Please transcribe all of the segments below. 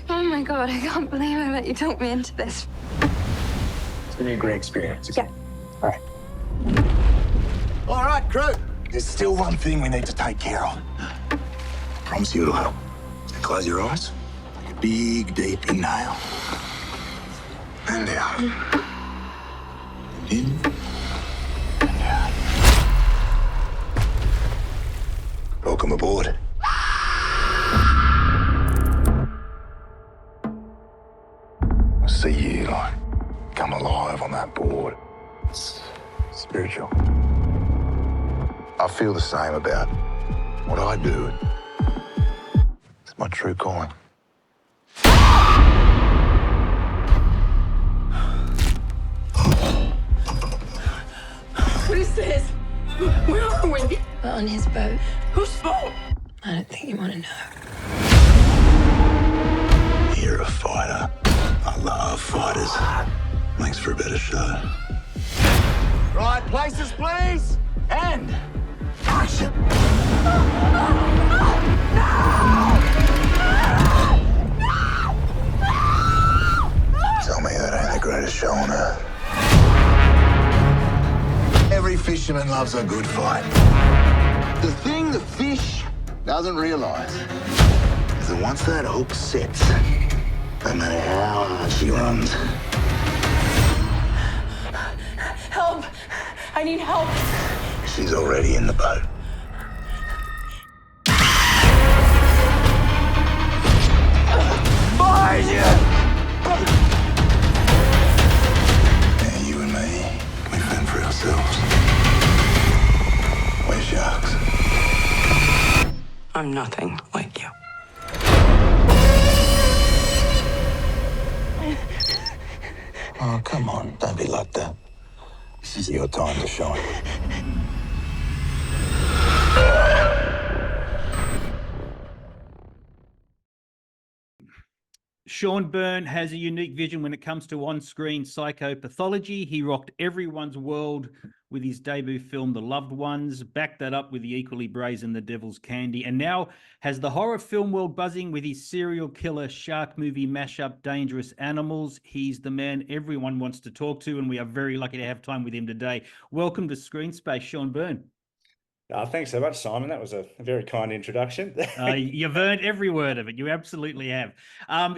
Oh my God, I can't believe I let you talk me into this. It's gonna be a great experience. Yeah. All right. All right, crew. There's still one thing we need to take care of. I promise you it'll help. Close your eyes. Take a big, deep inhale. And out. In. And out. Welcome aboard. I see you, like, come alive on that board. It's spiritual. I feel the same about what I do. It's my true calling. What is this? Where are we? We're on his boat. Whose boat? I don't think you want to know. You're a fighter. I love fighters. Makes for a better show. Right, places, please. And action. Tell me that ain't the greatest show on earth. Every fisherman loves a good fight. The thing the fish doesn't realize is that once that hook sets, no matter how hard she runs, Help! I need help. she's already in the boat. Behind you! Yeah, you and me, we fend for ourselves. We're sharks. I'm nothing like you. Oh, come on, don't be like that. This is your time to shine. Sean Byrne has a unique vision when it comes to on-screen psychopathology. He rocked everyone's world with his debut film, The Loved Ones, backed that up with the equally brazen The Devil's Candy, and now has the horror film world buzzing with his serial killer shark movie mashup, Dangerous Animals. He's the man everyone wants to talk to, and we are very lucky to have time with him today. Welcome to Screen Space, Sean Byrne. Thanks so much, Simon. That was a very kind introduction. You've earned every word of it. You absolutely have.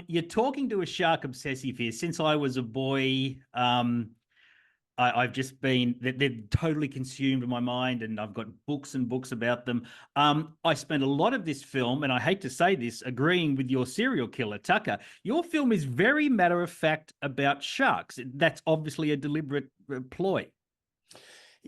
You're talking to a shark obsessive here. Since I was a boy, I've just been, they're totally consumed my mind, and I've got books and books about them. I spent a lot of this film, and I hate to say this, agreeing with your serial killer, Tucker. Your film is very matter-of-fact about sharks. That's obviously a deliberate ploy.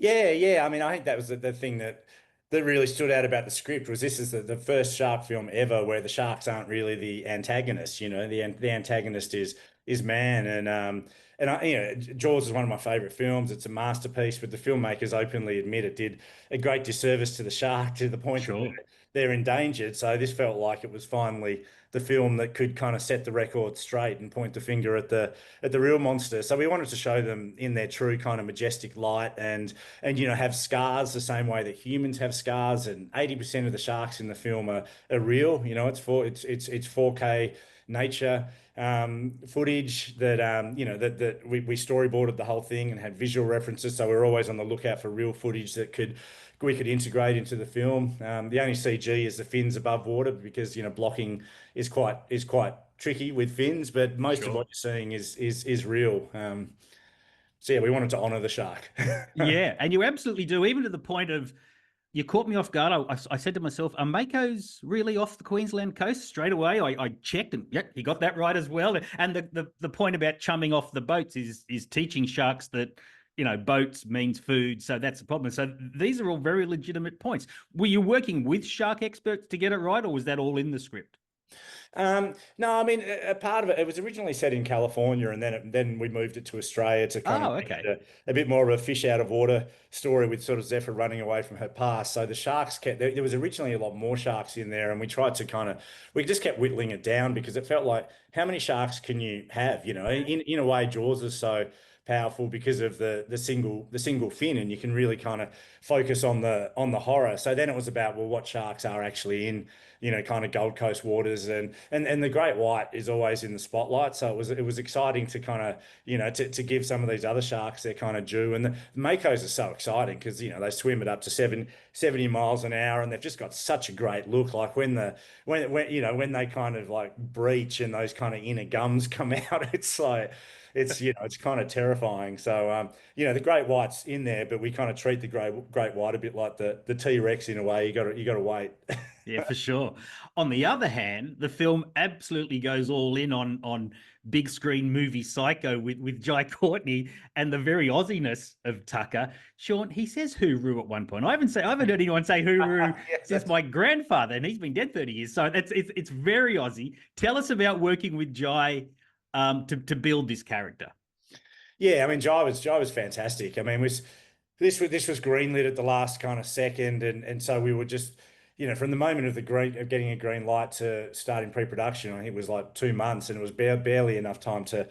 Yeah. I mean, I think that was the thing that really stood out about the script was this is the first shark film ever where the sharks aren't really the antagonist. You know, the antagonist is man, and I, Jaws is one of my favorite films. It's a masterpiece, but the filmmakers openly admit it did a great disservice to the shark to the point that they're endangered. So this felt like it was finally the film that could kind of set the record straight and point the finger at the real monster. So we wanted to show them in their true kind of majestic light, and have scars the same way that humans have scars. And 80% of the sharks in the film are real. It's 4K nature footage that that we storyboarded the whole thing and had visual references. So we're always on the lookout for real footage that we could integrate into the film. The only CG is the fins above water because blocking is quite tricky with fins, but most of what you're seeing is real. So yeah, we wanted to honor the shark. Yeah, and you absolutely do, even to the point of you caught me off guard. I said to myself, are Mako's really off the Queensland coast? Straight away, I checked, and yep, he got that right as well. And the point about chumming off the boats is teaching sharks that boats means food, so that's the problem. So these are all very legitimate points. Were you working with shark experts to get it right, or was that all in the script? No, I mean, a part of it was originally set in California, and then we moved it to Australia to kind of make it a bit more of a fish out of water story with sort of Zephyr running away from her past. So the sharks there was originally a lot more sharks in there, and we tried to we just kept whittling it down because it felt like, how many sharks can you have? In a way, Jaws is so powerful because of the single fin, and you can really kind of focus on the horror. So then it was about, well, what sharks are actually in kind of Gold Coast waters, and the great white is always in the spotlight. So it was exciting to kind of, to give some of these other sharks their kind of due. And the makos are so exciting because, they swim at up to 70 miles an hour, and they've just got such a great look. Like when they kind of like breach and those kind of inner gums come out, it's like it's kind of terrifying. So the great white's in there, but we kind of treat the great white a bit like the T-Rex in a way. You got to wait. Yeah, for sure. On the other hand, the film absolutely goes all in on big screen movie psycho with Jai Courtenay and the very Aussiness of Tucker. Sean, he says hooroo at one point. I haven't heard anyone say hooroo since my grandfather, and he's been dead 30 years. So it's very Aussie. Tell us about working with Jai to build this character. Yeah, I mean, Jai was fantastic. I mean, this was greenlit at the last kind of second, and so we were just, from the moment of getting a green light to starting pre-production, I think it was like 2 months, and it was barely enough time to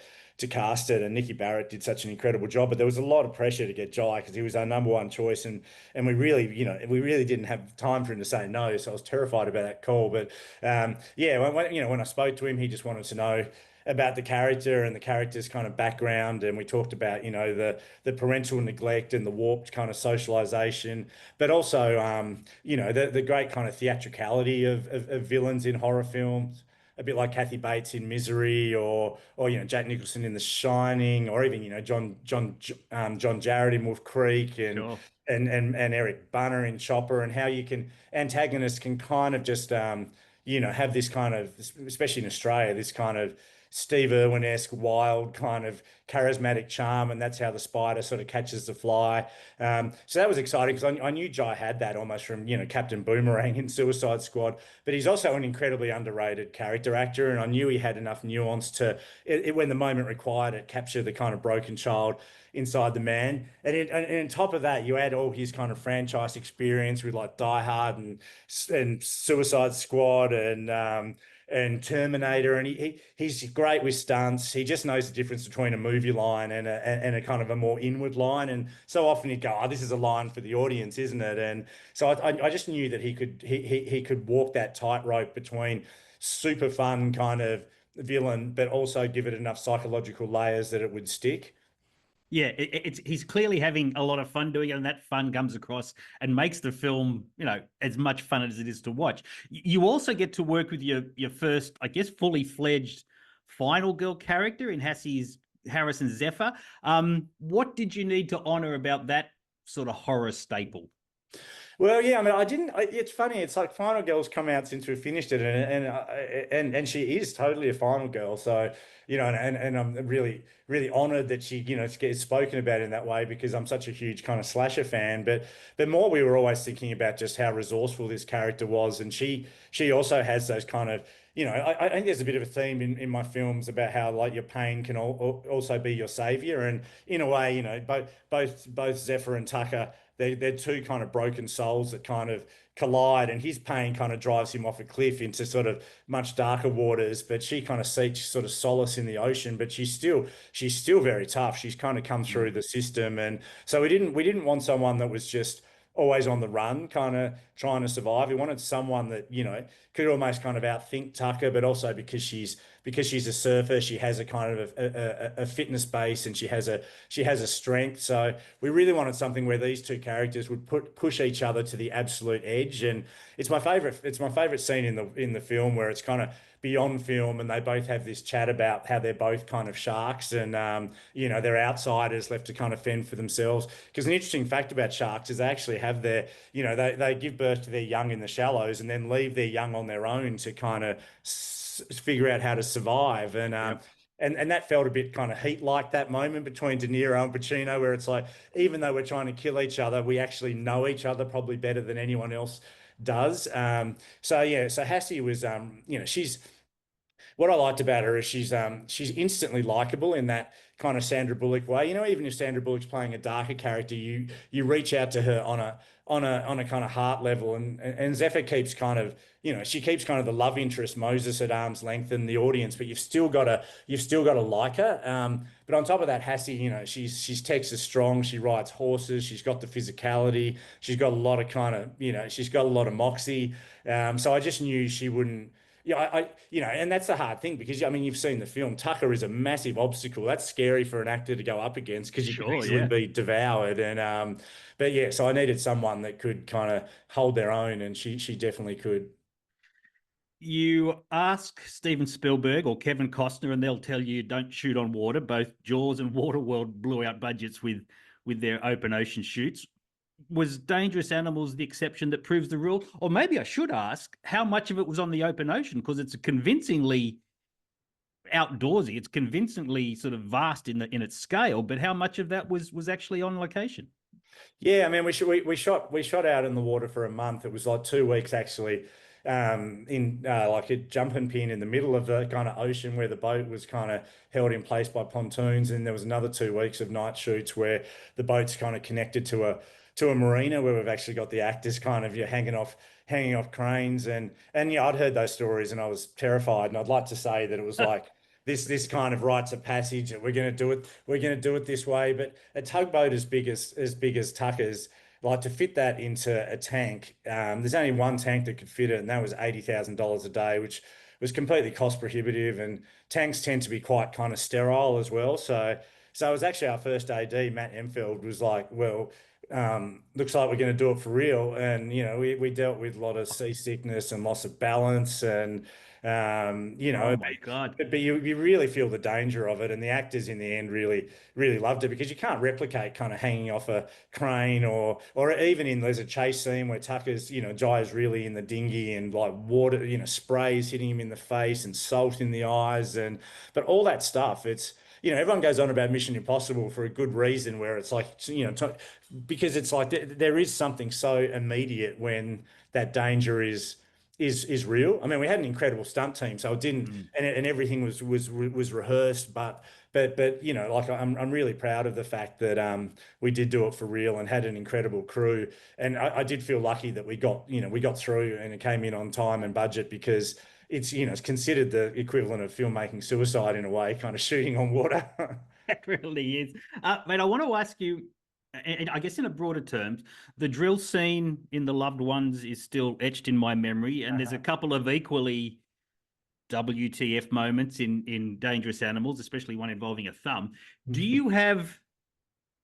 cast it. And Nikki Barrett did such an incredible job, but there was a lot of pressure to get Jai because he was our number one choice, and we really, we really didn't have time for him to say no. So I was terrified about that call, but when I spoke to him, he just wanted to know about the character and the character's kind of background, and we talked about the parental neglect and the warped kind of socialization, but also the great kind of theatricality of villains in horror films, a bit like Kathy Bates in Misery, or Jack Nicholson in The Shining, or even John Jarrett in Wolf Creek, and Sure. and Eric Bana in Chopper, and how antagonists can kind of just have this kind of, especially in Australia, this kind of Steve Irwin-esque, wild kind of charismatic charm, and that's how the spider sort of catches the fly. So that was exciting because I knew Jai had that almost from Captain Boomerang in Suicide Squad, but he's also an incredibly underrated character actor, and I knew he had enough nuance to, when the moment required it, capture the kind of broken child inside the man. And on top of that, you add all his kind of franchise experience with like Die Hard and Suicide Squad and Terminator, and he's great with stunts. He just knows the difference between a movie line and a kind of a more inward line. And so often he'd go, "Oh, this is a line for the audience, isn't it?" And so I just knew that he could walk that tightrope between super fun kind of villain, but also give it enough psychological layers that it would stick. Yeah, he's clearly having a lot of fun doing it, and that fun comes across and makes the film, as much fun as it is to watch. You also get to work with your first, I guess, fully fledged final girl character in Hassie Harrison Zephyr. What did you need to honor about that sort of horror staple? Well, yeah, I mean, I didn't. It's funny. It's like Final Girl's come out since we finished it, and she is totally a Final Girl. So and I'm really honored that she gets spoken about in that way because I'm such a huge kind of slasher fan. But more, we were always thinking about just how resourceful this character was, and she also has those kind of. I think there's a bit of a theme in my films about how like your pain can also be your savior, and in a way, both Zephyr and Tucker. They're two kind of broken souls that kind of collide, and his pain kind of drives him off a cliff into sort of much darker waters. But she kind of seeks sort of solace in the ocean, but she's still very tough. She's kind of come through the system, and so we didn't want someone that was just always on the run, kind of trying to survive. We wanted someone that could almost kind of outthink Tucker, but also because she's a surfer, she has a kind of a fitness base, and she has a strength. So we really wanted something where these two characters would push each other to the absolute edge. And it's my favorite scene in the film where it's kind of beyond film, and they both have this chat about how they're both kind of sharks, and they're outsiders left to kind of fend for themselves. Because an interesting fact about sharks is they actually have their they give birth to their young in the shallows and then leave their young on their own to kind of figure out how to survive. And and that felt a bit kind of Heat like, that moment between De Niro and Pacino, where it's like, even though we're trying to kill each other, we actually know each other probably better than anyone else does. So Hassie was, what I liked about her is she's instantly likable in that kind of Sandra Bullock way. You know, even if Sandra Bullock's playing a darker character, you reach out to her on a kind of heart level, and Zephyr keeps kind of, you know, she keeps kind of the love interest Moses at arm's length in the audience, but you've still got to like her. But on top of that, Hassie, you know, she's Texas strong. She rides horses. She's got the physicality. She's got a lot of kind of, you know, she's got a lot of moxie. So I just knew she wouldn't. Yeah, you know, and that's the hard thing because I mean, you've seen the film. Tucker is a massive obstacle. That's scary for an actor to go up against because you can Sure, easily yeah. be devoured. But yeah, so I needed someone that could kind of hold their own, and she definitely could. You ask Steven Spielberg or Kevin Costner, and they'll tell you don't shoot on water. Both Jaws and Waterworld blew out budgets with their open ocean shoots. Was Dangerous Animals the exception that proves the rule? Or maybe I should ask how much of it was on the open ocean, because it's convincingly outdoorsy. It's convincingly sort of vast in its scale, but how much of that was actually on location? Yeah, I mean, we shot out in the water for a month. It was like 2 weeks actually, in like a jumping pin in the middle of the kind of ocean where the boat was kind of held in place by pontoons, and there was another 2 weeks of night shoots where the boat's kind of connected to a marina where we've actually got the actors kind of, you're hanging off cranes, and yeah, I'd heard those stories and I was terrified, and I'd like to say that it was like this kind of rites of passage that we're going to do it this way. But a tugboat as big as Tucker's, like to fit that into a tank, there's only one tank that could fit it, and that was $80,000 a day, which was completely cost prohibitive. And tanks tend to be quite kind of sterile as well. So it was actually our first AD, Matt Emfeld, was like, well, looks like we're going to do it for real. And, you know, we dealt with a lot of seasickness and loss of balance, and, you know, Oh my God. but you really feel the danger of it. And the actors in the end really, really loved it because you can't replicate kind of hanging off a crane, or even there's a chase scene where Tucker's, you know, Jai is really in the dinghy, and like water, you know, sprays hitting him in the face and salt in the eyes, but all that stuff, it's, you know, everyone goes on about Mission Impossible for a good reason, where it's like, you know, because it's like there is something so immediate when that danger is real. I mean, we had an incredible stunt team, so it didn't, and everything was rehearsed, but you know, like I'm really proud of the fact that we did do it for real and had an incredible crew, and I did feel lucky that we got through and it came in on time and budget, because it's, you know, it's considered the equivalent of filmmaking suicide in a way, kind of shooting on water. It really is. Mate, I want to ask you, and I guess in a broader terms, the drill scene in The Loved Ones is still etched in my memory, and there's a couple of equally WTF moments in Dangerous Animals, especially one involving a thumb. Do you have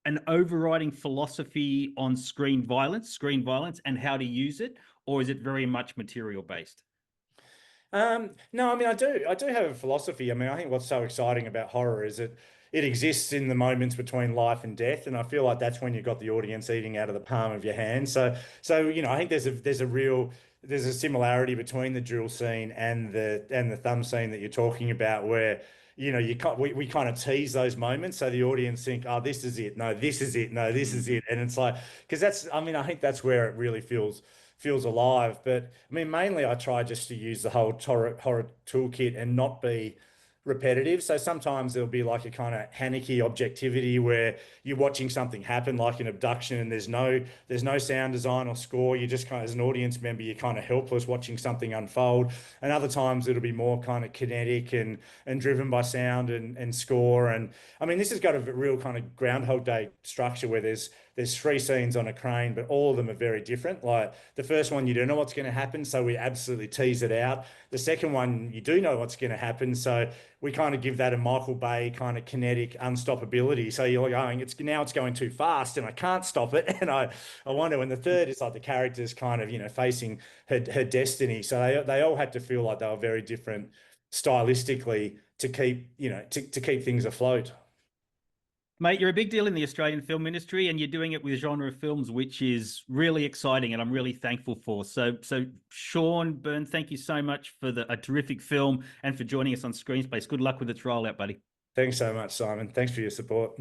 an overriding philosophy on screen violence, and how to use it, or is it very much material based? No, I mean, I do have a philosophy. I mean, I think what's so exciting about horror is it exists in the moments between life and death, and I feel like that's when you've got the audience eating out of the palm of your hand. So you know, I think there's a similarity between the drill scene and the thumb scene that you're talking about, where, you know, we kind of tease those moments so the audience think, oh, this is it, no, this is it, no, this is it, and it's like, because that's, I mean, I think that's where it really feels alive. But I mean, mainly I try just to use the whole horror toolkit and not be repetitive. So sometimes there'll be like a kind of Haneke objectivity where you're watching something happen, like an abduction, and there's no sound design or score. You just kind of, as an audience member, you're kind of helpless watching something unfold. And other times it'll be more kind of kinetic and driven by sound and score. And I mean, this has got a real kind of Groundhog Day structure where there's 3 scenes on a crane, but all of them are very different. Like the first one, you don't know what's going to happen, so we absolutely tease it out. The second one, you do know what's going to happen, so we kind of give that a Michael Bay kind of kinetic unstoppability. So you're going, it's going too fast, and I can't stop it, and I wonder. And the third is like the characters kind of, you know, facing her destiny. So they all had to feel like they were very different stylistically to keep, you know, to keep things afloat. Mate, you're a big deal in the Australian film industry, and you're doing it with genre films, which is really exciting, and I'm really thankful for. So Sean, Byrne, thank you so much for a terrific film and for joining us on Screen Space. Good luck with its rollout, buddy. Thanks so much, Simon. Thanks for your support.